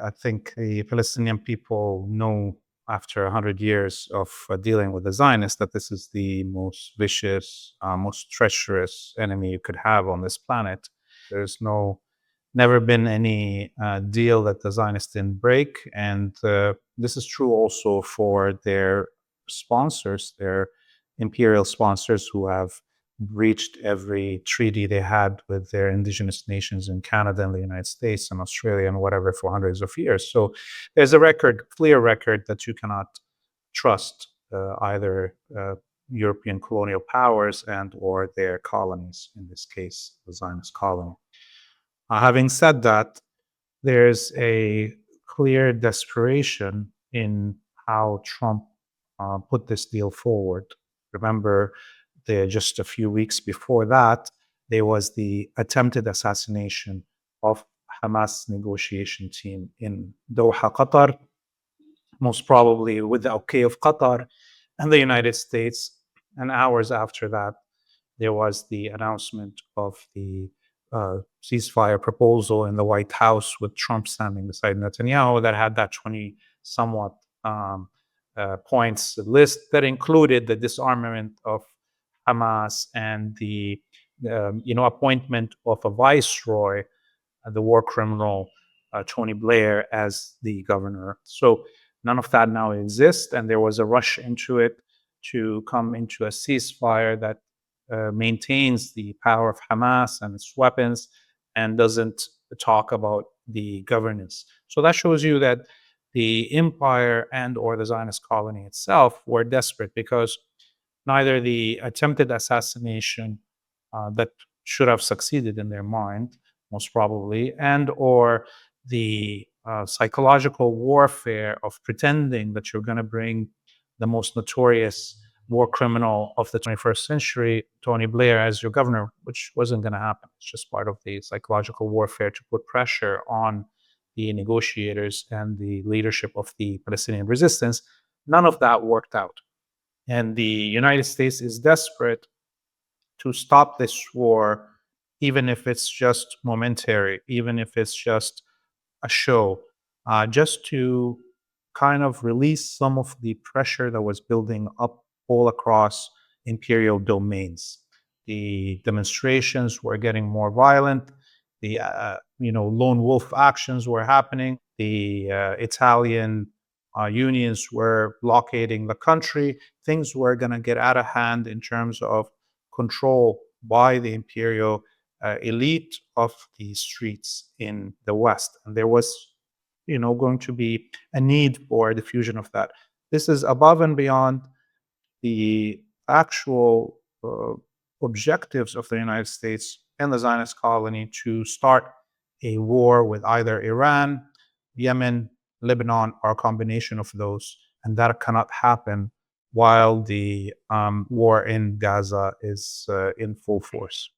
I think the Palestinian people know after 100 years of dealing with the Zionists that this is the most vicious, most treacherous enemy you could have on this planet. There's never been any deal that the Zionists didn't break. And this is true also for their sponsors, their imperial sponsors who have breached every treaty they had with their indigenous nations in Canada and the United States and Australia and whatever for hundreds of years. So there's a clear record that you cannot trust either European colonial powers and or their colonies, in this case, the Zionist colony. Having said that, there's a clear desperation in how Trump put this deal forward. Remember, just a few weeks before that, there was the attempted assassination of Hamas negotiation team in Doha, Qatar, most probably with the okay of Qatar and the United States. And hours after that, there was the announcement of the ceasefire proposal in the White House with Trump standing beside Netanyahu that had that 20 somewhat points list that included the disarmament of Hamas and the appointment of a viceroy, the war criminal Tony Blair, as the governor. So none of that now exists, and there was a rush into it to come into a ceasefire that maintains the power of Hamas and its weapons and doesn't talk about the governance. So that shows you that the empire and or the Zionist colony itself were desperate, because neither the attempted assassination that should have succeeded in their mind, most probably, and or the psychological warfare of pretending that you're going to bring the most notorious war criminal of the 21st century, Tony Blair, as your governor, which wasn't going to happen. It's just part of the psychological warfare to put pressure on the negotiators and the leadership of the Palestinian resistance. None of that worked out. And the United States is desperate to stop this war, even if it's just momentary, even if it's just a show, just to kind of release some of the pressure that was building up all across imperial domains. The demonstrations were getting more violent. The lone wolf actions were happening. The Italian unions were blockading the country. Things were going to get out of hand in terms of control by the imperial elite of the streets in the West. And there was, going to be a need for a diffusion of that. This is above and beyond the actual objectives of the United States and the Zionist colony to start a war with either Iran, Yemen, Lebanon, or a combination of those. And that cannot happen while the war in Gaza is in full force.